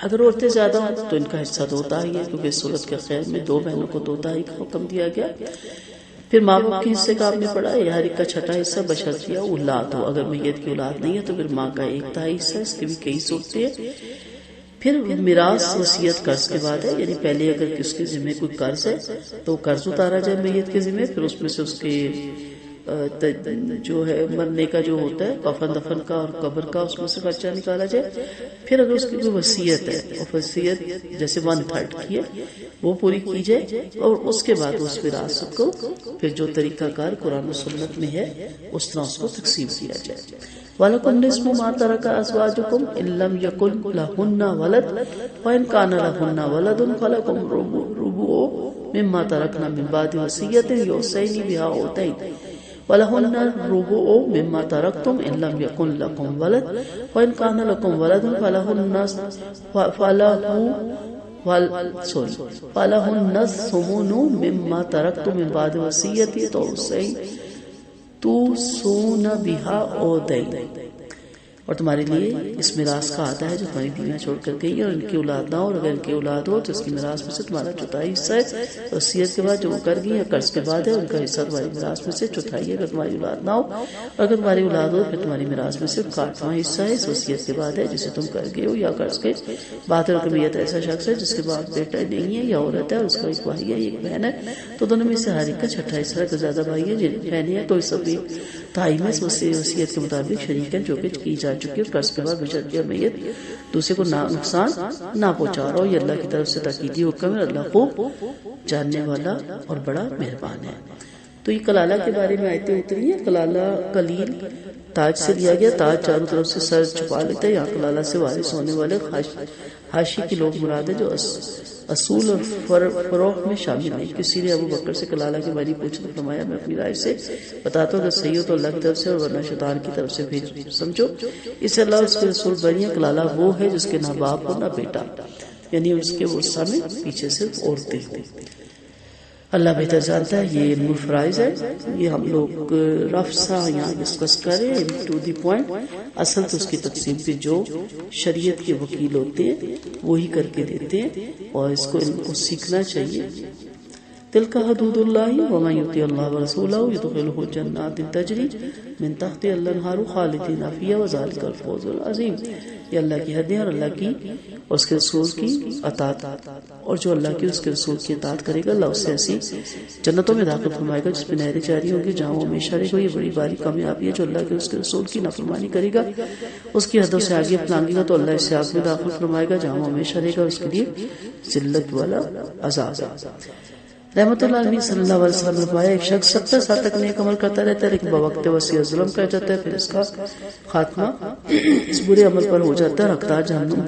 S1: اگر عورتیں زیادہ ہوں تو ان کا حصہ دو تہائی ہے، کیونکہ صورت کے خیر میں دو بہنوں کو دو تہائی کا حکم دیا گیا. پھر ماں باپ کے حصے کا آپ نے پڑھا ہے، ہر ایک کا چھٹا حصہ بشرطیہ اولاد ہو. اگر میت کی اولاد نہیں ہے تو پھر ماں کا ایک تہائی حصہ، اس کی بھی کئی صورتیں ہیں. پھر میراث وصیت قرض کے بعد ہے، یعنی پہلے اگر اس کے ذمہ کوئی قرض ہے تو قرض اتارا جائے میت کے ذمہ، پھر اس میں سے اس کے جو ہے مرنے کا جو ہوتا ہے کفن دفن کا اور قبر کا، اس میں سے خرچہ نکالا جائے. پھر اگر اس کی کوئی وصیت ہے اور وصیت جیسے 1/3 کی ہے وہ پوری کی جائے، اور اس کے بعد اس وراثت کو پھر جو طریقہ کار قرآن و سنت میں ہے اس طرح اس کو تقسیم کیا جائے. وَلَكُمْ نِصْفُ مَا تَرَكَ أَزْوَاجُكُمْ إِن لَّمْ يَكُن لَّهُنَّ وَلَدٌ وَإِن كَانَ لَهُنَّ وَلَدٌ فَلَكُمْ الرُّبُعُ مِمَّا تَرَكْنَ مِن بَعْدِ وَصِيَّةٍ يُوصَيْنَ بِهَا أَوْ دَيْنٍ وَلَهُنَّ الرُّبُعُ مِمَّا تَرَكْتُمْ إِن لَّمْ يَكُن لَّكُمْ وَلَدٌ وَإِن كَانَ لَكُمْ وَلَدٌ فَلَهُنَّ الثُّمُنُ مِمَّا تَرَكْتُم مِّن بَعْدِ وَصِيَّةٍ توصون بِهَا أَوْ دَيْنٍ. اور تمہارے لیے اس میراث کا آتا ہے جو تمہاری بیویاں چھوڑ کر گئی اور ان کی اولاد نہ ہو، اور اگر ان کی اولاد ہو تو اس کی میراث میں سے تمہارا چوتھائی حصہ ہے. وصیت کے بعد جو وہ کر گئی یا قرض کے بعد ہے ان کا حصہ تمہاری میراث میں سے چوتھائی ہے اگر تمہاری اولاد نہ ہو، اور اگر تمہاری اولاد ہو پھر تمہاری میراث میں سے 8واں حصہ ہے اس وصیت کے بعد ہے جسے تم کر گئے ہو یا قرض کے بعد ہے. اور کمیت ایسا شخص ہے جس کے باپ بیٹا نہیں ہے یا عورت ہے اور اس کا ایک بھائی ہے ایک بہن ہے تو دونوں میں سے ہر ایک کا چھٹا حصہ ہے. تو زیادہ بھائی ہے جن بہنیں ہیں تو اس سب تہائی میں وصیت کے مطابق شریک ہے جو کہ کی جا چکی ہے. قرض کے بعد بشرطیہ میت دوسرے کو نقصان نہ پہنچا رہا ہو، یہ اللہ کی طرف سے تاکیدی حکم ہے. اللہ خوب جاننے والا اور بڑا مہربان ہے. تو یہ کلالہ کے بارے میں آیتیں اتری ہیں. کلالہ کلیل تاج سے لیا گیا، تاج چاروں طرف سے سر چھپا لیتا ہے. یہاں کلالہ سے وارث ہونے والے حاشی کے لوگ مراد ہے جو اصول اور فروغ میں شامل نہیں. کسی نے ابو بکر سے کلالہ کے بارے پوچھا، فرمایا میں اپنی رائے سے بتاتا ہوں، اگر صحیح ہو تو اللہ کی طرف سے اور ورنہ شیطان کی طرف سے بھیج سمجھو. اس سے اللہ اس کے رسول بری ہیں. کلالہ وہ ہے جس کے نہ باپ ہو نہ بیٹا، یعنی اس کے ورثہ میں پیچھے صرف عورتیں ہوں. اللہ بہتر جانتا ہے. یہ علم الفرائض ہے، یہ ہم لوگ رف سا یہاں ڈسکس کریں ٹو دی پوائنٹ. اصل تو اس کی تقسیم پہ جو شریعت کے وکیل ہوتے ہیں وہی کر کے دیتے ہیں اور اس کو علم کو سیکھنا چاہیے. تلک حدود اللہ ومن یطع اللہ ورسولہ یدخلہ جنات تجری من تحتها الانہار خالدین فیہا وذلک الفوز العظیم. یہ اللہ کی حدیں اور اللہ کی اور اس کے رسول کی اطاعت، اور جو اللہ کی اس کے رسول کی اطاعت کرے گا اللہ اسے ایسی جنتوں میں داخل فرمائے گا جس میں نہریں جاری ہوں گی جہاں وہ ہمیشہ رہے گا. یہ بڑی باری کامیابی ہے. جو اللہ کے اس کے رسول کی نافرمانی کرے گا اس کی حدوں سے آگے اپنائے گا تو اللہ اسے آگ میں داخل فرمائے گا جہاں وہ ہمیشہ رہے گا، اس کے لیے ذلت والا عذاب ہے. رحمت اللہ علیہ صلی اللہ علیہ وسلم نے فرمایا ایک شخص 70 سال تک نیک عمل کرتا رہتا ہے لیکن بوقت وصیت ظلم کر جاتا ہے، پھر اس کا خاتمہ اس برے عمل پر ہو جاتا ہے اور حقدار جہنم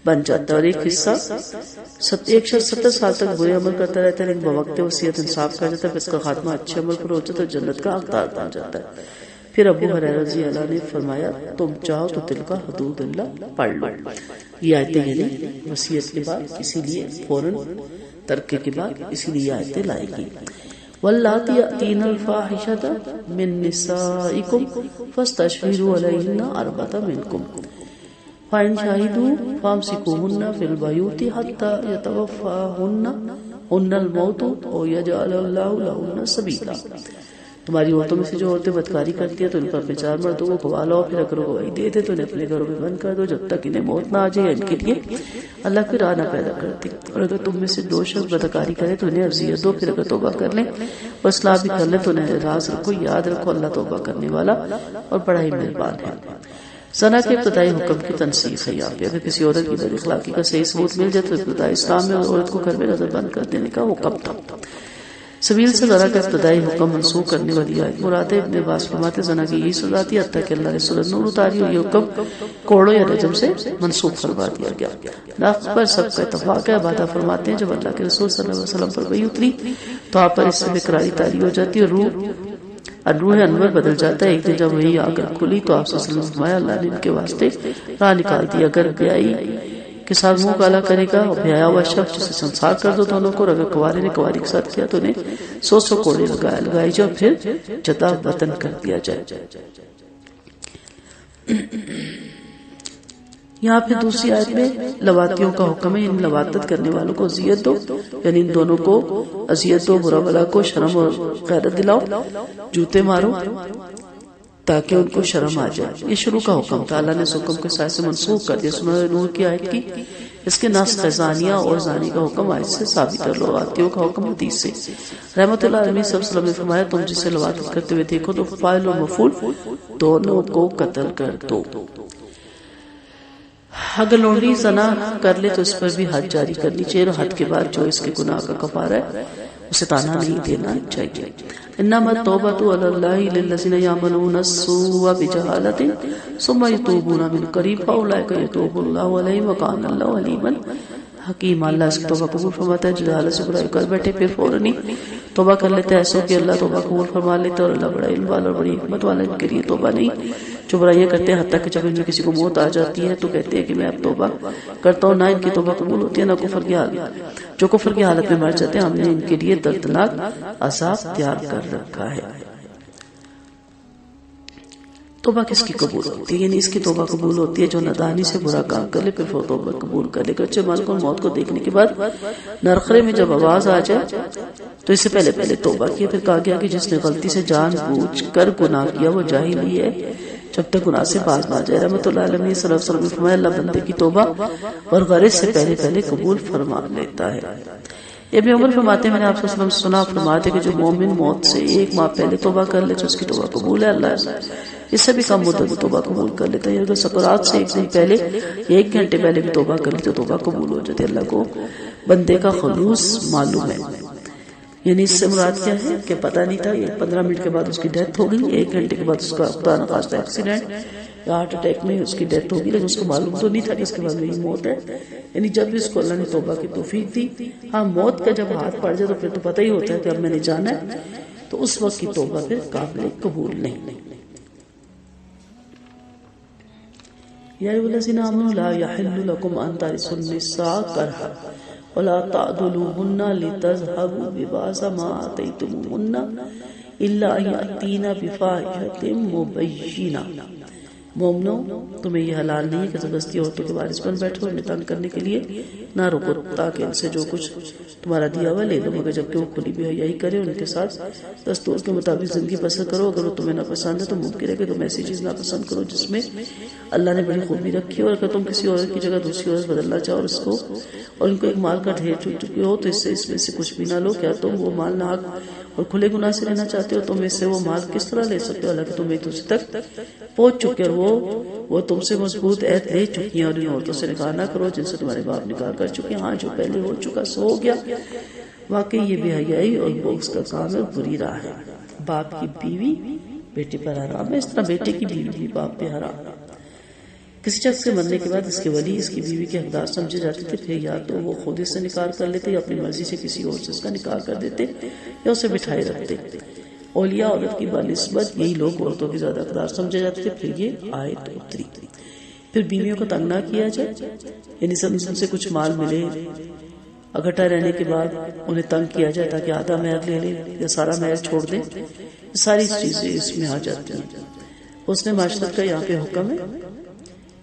S1: بن جاتا ہے. اور ایک شخص 70 سال تک برے عمل کرتا رہتا ہے لیکن بوقت وصیت انصاف کر جاتا ہے، پھر اس کا خاتمہ اچھے عمل پر ہو جاتا ہے، جنت کا حقدار بن جاتا ہے. پھر ابو ہریرہ رضی اللہ عنہ نے فرمایا تم چاہو تو تلک حدود اللہ پڑھ لو. یہ آیتیں یعنی وصیت کے بعد اسی لیے فوراً ترکے کے بعد اسی لیے آیتیں لائے گی. واللاتی یأتین الفاحشۃ من نسائکم فاستشہدوا علیہن اربعۃ منکم فإن شہدوا فامسکوہن فی البیوت حتی یتوفاہن الموت او یجعل اللہ لہن سبیلا. تمہاری عورتوں میں سے جو عورتیں بدکاری کرتی ہیں تو ان پر اپنے 4 مردوں کو گواہ لاؤ، پھر اگر گواہی دے دے تو انہیں اپنے گھروں میں بند کر دو جب تک انہیں موت نہ آ جائے، ان کے لیے اللہ کی راہ نہ پیدا کرتی۔ اور اگر تم میں سے 2 شخص بدکاری کرے تو انہیں اذیت دو، پھر اگر توبہ کر لیں اور اصلاح بھی کر لیں تو انہیں راز رکھو، یاد رکھو اللہ توبہ کرنے والا اور بڑا ہی مہربان ہے۔ زنا کے ابتدائی حکم کی تنسیخ ہے یہاں پہ، اگر کسی عورت کی بد اخلاقی کا صحیح ثبوت مل جائے تو ابتدائی اسلام میں عورت کو گھر میں نظر بند کر دینے کا حکم تھا۔ سبیل سے زنا کا ابتدائی حکم منسوخ کرنے والی آیت مراد ہے۔ ابن عباس فرماتے زنا کی یہی سزا تھی حتیٰ کہ اللہ نے سورۃ نور اتاری اور یہ حکم کوڑوں یا رجم سے منسوخ فرما دیا گیا۔ نقص پر سب کا اتفاق ہے۔ ابادہ فرماتے ہیں جب اللہ کے رسول صلی اللہ علیہ وسلم پر وحی اتری تو آپ پر اس سے بقراری تاری ہو جاتی اور روح انور بدل جاتا ہے۔ ایک دن جب وہی آ کر کھلی تو آپ صلی اللہ علیہ وسلم فرمایا اللہ نے ان کے واسطے راہ نکال دی، اگر بیائی کے ساتھ منہ کالا کرے گا اور بیایا ہوا شخص جسے سنسار کر دو دونوں کو، اور اگر کوارے نے کواری کے ساتھ کیا تو انہیں 100 کوڑے لگائی جائے پھر جدا وطن کر دیا جائے۔ یہاں پہ دوسری آیت میں لواتیوں کا حکم ہے، ان لواتت کرنے والوں کو اذیت دو، یعنی ان دونوں کو اذیت دو، برا بلا کو شرم اور غیرت دلاؤ، جوتے مارو تاکہ ان کو شرم آ جائے۔ یہ شروع کا حکم تھا، اللہ نے اس حکم کے سائے سے منسوخ کر دیا۔ سورۃ نور کی آیت کی اس کے نسخ زانیہ اور زانی کا حکم آیت سے ثابت ہے، لواتیوں کا حکم حدیث سے۔ رحمت اللہ علیہ صلی اللہ علیہ وسلم نے فرمایا تم جسے لواتت کرتے ہوئے دیکھو تو فاعل اور مفعول دونوں کو قتل کر دو۔ اگر لونڈی زنا کر لے تو اس پر بھی حد جاری کرنی چاہیے، اور حد کے بعد جو اس کے گناہ کا کفارہ ہے اسے تانا نہیں دینا چاہیے۔ انما التوبۃ علی اللہ للذین یعملون السوء بجہالۃ ثم یتوبون من قریب فاولئک یتوب اللہ علیہم وکان اللہ علیما حکیما۔ اللہ اس کی توبہ قبول فرماتا ہے جو جہالت سے برائی کر بیٹھے پھر فوراً ہی توبہ کر لیتا ہے، ایسا کہ اللہ توبہ قبول فرما لیتا ہے، اور اللہ بڑا علم والا اور بڑی حکمت والا۔ ان کے لیے توبہ نہیں جو برائیاں کرتے ہیں، حتیٰ کہ جب ان میں کسی کو موت آ جاتی ہے تو کہتے ہیں کہ میں اب توبہ کرتا ہوں، نہ ان کی توبہ قبول ہوتی ہے نہ کفر کی حالت، جو کفر کی حالت میں مر جاتے ہیں ہم نے ان کے لیے دردناک عذاب تیار کر رکھا ہے۔ توبہ کس کی قبول ہوتی ہے؟ یعنی اس کی توبہ قبول ہوتی ہے جو نادانی سے برا کام کر لے پھر وہ توبہ قبول کر لے۔ کچے مال کو موت کو دیکھنے کے بعد نرخرے میں جب آواز آ جائے تو اس سے پہلے توبہ کیا۔ پھر کہا گیا کہ جس نے غلطی سے جان بوجھ کر گناہ کیا وہ جاہل ہی ہے جب تک گناہ سے باز نہ جائے۔ رحمت اللہ علیہ صلی اللہ علیہ وسلم نے فرمایا اللہ بندے کی توبہ اور غرض سے پہلے قبول فرما لیتا ہے۔ ابن عمر فرماتے ہیں میں نے آپ صلی اللہ علیہ وسلم سنا فرماتے کہ جو مومن موت سے 1 ماہ پہلے توبہ کر لے تو اس کی توبہ قبول ہے، اللہ اس سے بھی کم مدت میں توبہ قبول کر لیتا ہے۔ اگر سکرات سے 1 دن پہلے 1 گھنٹے پہلے بھی توبہ کر لی تو توبہ قبول ہو جاتی ہے۔ اللہ کو بندے کا خلوص معلوم ہے، یعنی اس سے مراد کیا ہے کہ پتہ نہیں تھا، یہ 15 منٹ کے بعد اس کی ڈیتھ ہو گئی، 1 گھنٹے کے بعد اس کا خدا نخواستہ ایکسیڈنٹ یا ہارٹ اٹیک میں اس کی ڈیتھ ہوگی، لیکن اس کو معلوم تو نہیں تھا کہ اس کے بعد میری موت ہے۔ یعنی جب بھی اس کو اللہ نے توبہ کی توفیق دی، ہاں موت کا جب ہاتھ پڑ جائے تو پھر تو پتہ ہی ہوتا ہے کہ اب میں نے جانا ہے، تو اس وقت کی توبہ پھر قابل قبول نہیں۔ یا ایھا الذین آمنوا لا یحل لکم ان ترثوا النساء کرہا ولا تعضلوهن لتذهبوا ببعض ما آتیتموهن الا ان یأتین بفاحشۃ مبینہ۔ مومنو تمہیں یہ حلال نہیں ہے کہ زبردستی عورتوں کے وارث بن بیٹھو، انہیں تنگ کرنے کے لیے نہ رکو تاکہ ان سے جو کچھ تمہارا دیا ہوا لے لو، مگر جبکہ وہ کھلی بھی حیائی کرے ان کے ساتھ دستور کے مطابق زندگی بسر کرو۔ اگر وہ تمہیں ناپسند ہے تو ممکن ہے کہ تم ایسی چیز ناپسند کرو جس میں اللہ نے بڑی خوبی رکھی ہو، اور اگر تم کسی عورت کی جگہ دوسری عورت بدلنا چاہو اور ان کو ایک مال کا ڈھیر چک چکے ہو تو اس میں سے کچھ بھی نہ لو۔ کیا تم وہ مال ناحق اور کھلے گناہ سے لینا چاہتے ہو؟ تم اس سے وہ مال کس طرح لے سکتے ہو حالانکہ تم ایک دوسرے تک پہنچ چکے اور وہ تم سے مضبوط عہد لے چکی ہیں، اور ان عورتوں سے نکاح نہ کرو جن سے تمہارے باپ نکاح کر چکے ہیں، ہاں جو پہلے ہو چکا سو ہو گیا۔ واقعی یہ بے حیائی اور بغض کا کام ہے، بری راہ ہے۔ باپ کی بیوی بیٹے پر حرام ہے، اس طرح بیٹے کی بیوی بھی باپ پہ حرام ہے۔ کسی شخص کے مرنے کے بعد اس کے ولی اس کی بیوی کے حقدار سمجھے جاتے تھے، پھر یا تو وہ خود اس سے نکاح کر لیتے یا اپنی مرضی سے کسی اور سے اس کا نکاح کر دیتے یا اسے بٹھائے رکھتے۔ اولیاء عورت کی بنسبت یہی لوگ عورتوں کے زیادہ حقدار سمجھے جاتے تھے۔ پھر یہ آیت اتری، پھر بیویوں کو تنگ نہ کیا جائے، یعنی سب سے کچھ مال ملے، اکٹھا رہنے کے بعد انہیں تنگ کیا جائے تاکہ آدھا مہر لے لے یا سارا مہر چھوڑ دیں، ساری چیزیں اس میں آ جاتی ہیں۔ حسن معاشرت کا یہاں پہ حکم ہے،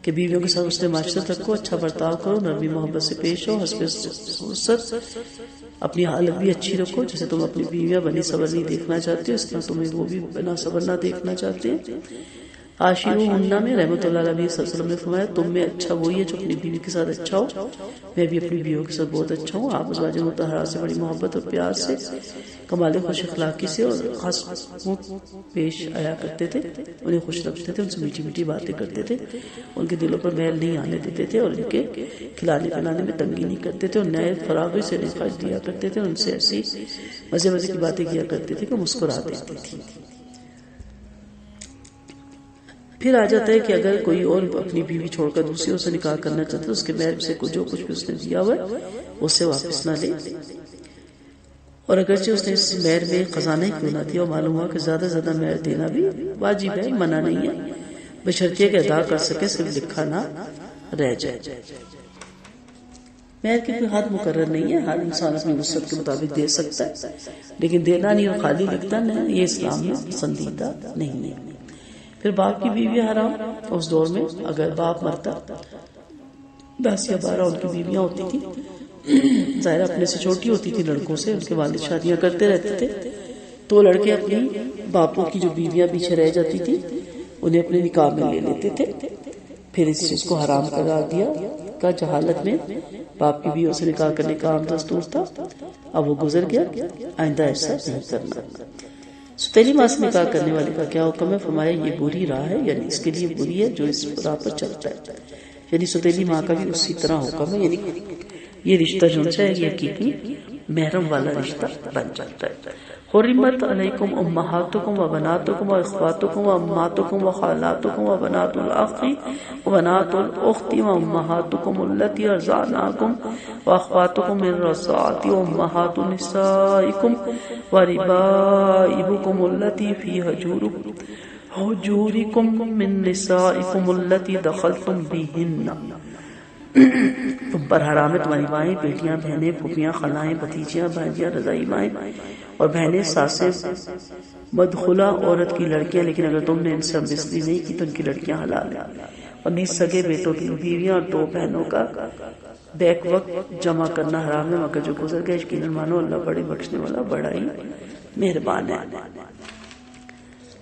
S1: کہ بیویوں کے ساتھ حسن معاشرت رکھو، اچھا برتاؤ کرو، نرمی محبت سے پیش ہو، حسب فرصت اپنی حالت بھی اچھی رکھو، جیسے تم اپنی بیویاں بنی صبرنی دیکھنا چاہتے ہو اس طرح تمہیں وہ بھی بنا صبرنا دیکھنا چاہتے ہیں۔ عاشروہن میں رحمۃ اللہ علیہ صلی اللہ علیہ وسلم نے فرمایا تم میں اچھا وہی ہے جو اپنی بیوی کے ساتھ اچھا ہو، میں بھی اپنی بیویوں کے ساتھ بہت اچھا ہوں۔ آپ ازواج مطہرات سے بڑی محبت اور پیار سے، کمال خوش اخلاقی سے اور خاص پیش آیا کرتے تھے، انہیں خوش رکھتے تھے، ان سے میٹھی میٹھی باتیں کرتے تھے، ان کے دلوں پر میل نہیں آنے دیتے تھے اور ان کے کھلانے پلانے میں تنگی نہیں کرتے تھے، اور نئے فراغی سے نخاش دیا کرتے تھے، ان سے ایسی مزے مزے کی باتیں کیا کرتے تھے کہ مسکرا دیتی تھی۔ پھر آ جاتا ہے کہ اگر کوئی اور اپنی بیوی چھوڑ کر دوسری سے نکاح کرنا چاہتا ہے تو اس کے مہر سے جو کچھ بھی اس نے دیا ہوا ہے اسے واپس نہ لے، اور اگرچہ اس نے اس مہر میں خزانہ ہی کیوں نہ دیا، اور معلوم ہوا کہ زیادہ زیادہ مہر دینا بھی واجب ہے، منع نہیں ہے، بشرطیہ کہ ادا کر سکے، صرف لکھا نہ رہ جائے۔ مہر کی کوئی حد مقرر نہیں ہے، ہر انسان اپنی وسعت کے مطابق دے سکتا ہے، لیکن دینا نہیں اور خالی لکھتا نہیں، یہ اسلام میں پسندیدہ نہیں ہے۔ پھر باپ کی بیویاں حرام، اس دور میں اگر باپ مرتا 10 یا 12 ان کی بیویاں ہوتی تھی، ظاہر اپنے سے چھوٹی ہوتی تھی لڑکوں سے، ان کے والد شادیاں کرتے رہتے تھے تو لڑکے اپنی باپوں کی جو بیویاں پیچھے رہ جاتی تھی انہیں اپنے نکاح میں لے لیتے تھے۔ پھر اس چیز کو حرام قرار دیا کا جہالت میں باپ کی بیویوں سے نکاح کرنے کا عام دستور تھا، اب وہ گزر گیا، آئندہ ایسا نہیں کرنا۔ ستیلی ماں سے نکاح کرنے والے کا کیا حکم ہے؟ فرمایا یہ بری راہ ہے، یعنی اس کے لیے بری ہے جو اس راہ پر چلتا ہے، یعنی ستیلی ماں کا بھی اسی طرح حکم ہے، یعنی یہ رشتہ جو ہے یہ حقیقی محرم والا رشتہ بن جاتا ہے۔ حرمت علیکم امہاتکم و بناتکم و اخواتکم و اماتکم و خالاتکم و بنات الاخ و بنات الاخت و امہاتکم التی ارضعناکم و اخواتکم من الرضاعۃ و امہات نسائکم و ربائبکم التی فی حجورکم من نسائکم التی دخلتم بہن۔ تم پر حرام ہے تمہاری مائیں، بیٹیاں، بہنیں، پھوپھیاں، خالائیں، بھتیجیاں، بھانجیاں، رضائی مائیں اور بہنیں، ساسیں، مدخلہ عورت کی لڑکیاں، لیکن اگر تم نے ان سے ہمبستری نہیں کی تو ان کی لڑکیاں حلال ہیں، اور نیز سگے بیٹوں کی بیویاں اور 2 بہنوں کا بیک وقت جمع کرنا حرام ہے، مگر جو گزر گئے یقیناً مانو اللہ بڑے بخشنے والا بڑا ہی مہربان ہے۔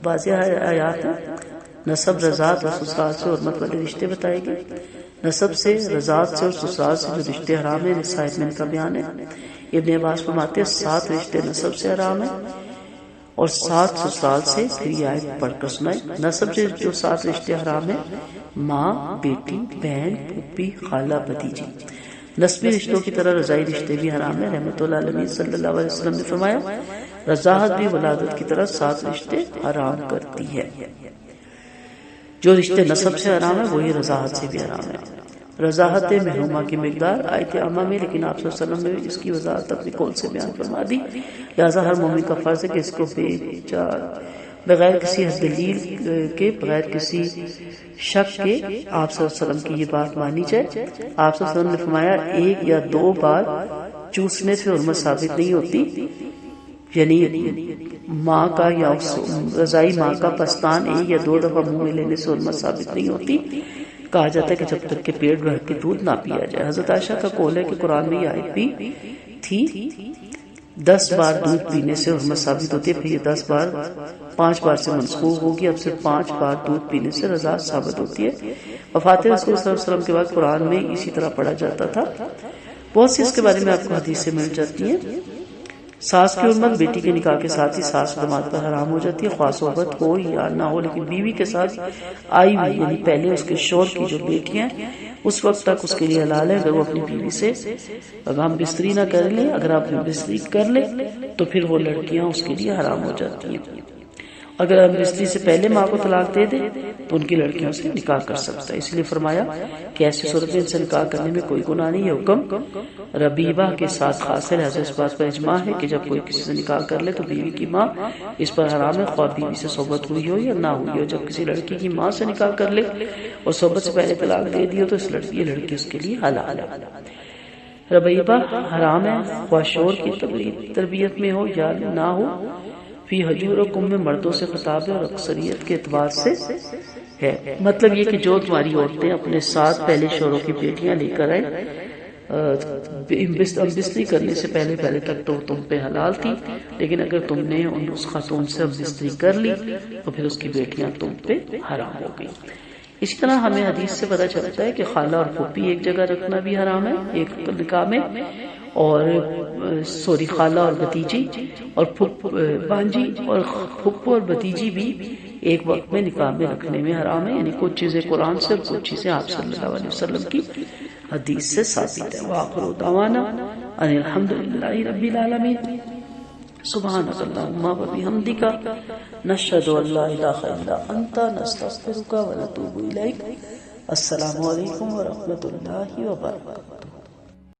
S1: واضح آیات ہیں۔ نسب، رضاعت اور سسرال سے حرمت والے رشتے بتائے گئے۔ نسب سے، رضاعت سے اور سسرال سے جو رشتے حرام ہیں نسائب میں ان کا بیان ہے۔ ابن عباس فرماتے ہیں 7 رشتے نسب سے حرام ہیں اور 7 سسرال سے۔ پھر یہ آیت پڑھ کر سنائے۔ نسب سے جو 7 رشتے حرام ہیں، ماں، بیٹی، بہن، پھوپھی، خالہ، بھتیجی۔ نسبی رشتوں کی طرح رضائی رشتے بھی حرام ہیں۔ رحمت اللہ علیہ صلی اللہ علیہ وسلم نے فرمایا رضاعت بھی ولادت کی طرح 7 رشتے حرام کرتی ہے۔ جو رشتے نسب سے حرام ہے وہی رضاعت سے بھی حرام ہے۔ رضاعت محرومہ کی مقدار آیت عامہ میں، لیکن آپ صلی اللہ علیہ وسلم نے اس کی وضاحت اپنے قول سے بیان فرما دی، لہٰذا ہر مومن کا فرض ہے کہ اس کو بغیر کسی دلیل کے، بغیر کسی شک کے آپ صلی اللہ علیہ وسلم کی یہ بات مانی جائے۔ آپ صلی اللہ علیہ وسلم نے فرمایا 1 یا 2 بار چوسنے سے حرمت ثابت نہیں ہوتی، یعنی ماں کا یا رضائی ماں کا پستان 1 یا 2 دفعہ منہ میں لینے سے حرمت ثابت نہیں ہوتی۔ کہا جاتا ہے کہ جب تک کہ پیٹ بھر کے دودھ نہ پیا جائے۔ حضرت عائشہ کا قول ہے کہ قرآن میں یہ آیت بھی تھی 10 بار دودھ پینے سے حرمت ثابت ہوتی ہے، پھر یہ 10 بار 5 بار سے منسوخ ہوگی، اب صرف 5 بار دودھ پینے سے رضاعت ثابت ہوتی ہے۔ وفات رسول صلی اللہ علیہ وسلم کے بعد قرآن میں اسی طرح پڑھا جاتا تھا۔ بہت سی اس کے بارے میں آپ کو حدیثیں مل جاتی ہیں۔ ساس کی حرمت بیٹی کے نکاح کے ساتھ ہی ساس داماد پر حرام ہو جاتی ہے، خواہ صحبت ہو یا نہ ہو، لیکن بیوی کے ساتھ آئی ہوئی یعنی پہلے اس کے شوہر کی جو بیٹیاں اس وقت تک اس کے لیے حلال ہے اگر وہ اپنی بیوی سے ہم بستری نہ کر لے۔ اگر آپ بستری کر لے تو پھر وہ لڑکیاں اس کے لیے حرام ہو جاتی ہیں۔ اگر ہم بستری سے پہلے ماں کو طلاق دے دے تو ان کی لڑکیوں سے نکاح کر سکتا ہے، اس لیے فرمایا کہ ایسی صورت میں ان سے نکاح کرنے میں کوئی گناہ نہیں۔ یہ حکم ربیبہ کے ساتھ خاص ہے، لہذا اس بات پر اجماع ہے کہ جب کوئی کسی سے نکاح کر لے تو بیوی کی ماں اس پر حرام ہے، خواہ بیوی سے صحبت ہوئی ہو یا نہ ہوئی ہو۔ جب کسی لڑکی کی ماں سے نکاح کر لے اور صحبت سے پہلے طلاق دے دی ہو تو یہ لڑکی اس کے لیے حلال ہے۔ ربیبہ حرام ہے، خواہ شوہر کی تربیت میں ہو یا نہ ہو۔ فی حجورکم میں مردوں سے خطاب ہے اور اکثریت کے اعتبار سے ہے۔ مطلب یہ کہ جو تمہاری عورتیں اپنے ساتھ پہلے شوہروں کی بیٹیاں لے کر آئے، بستری کرنے سے پہلے تک تو تم پہ حلال تھی، لیکن اگر تم نے اس خاتون سے بستری کر لی تو پھر اس کی بیٹیاں تم پہ حرام ہو گئی۔ اسی طرح ہمیں حدیث سے پتہ چلتا ہے کہ خالہ اور پھوپھی ایک جگہ رکھنا بھی حرام ہے ایک نکاح میں، اور خالہ اور بھتیجی اور بانجی اور پھپھو اور بھتیجی بھی ایک وقت میں نکاح میں رکھنے میں حرام ہے، یعنی کچھ چیزیں قرآن سے اور کچھ چیزیں آپ صلی اللہ علیہ وسلم کی حدیث سے ثابت ہے۔ وآخر دعوانا ان الحمد للہ رب العالمین، سبحانک اللہم وبحمدک، نشہد ان لا الہ الا انت، نستغفرک ونتوب الیک۔ السلام علیکم ورحمۃ اللہ وبرکاتہ۔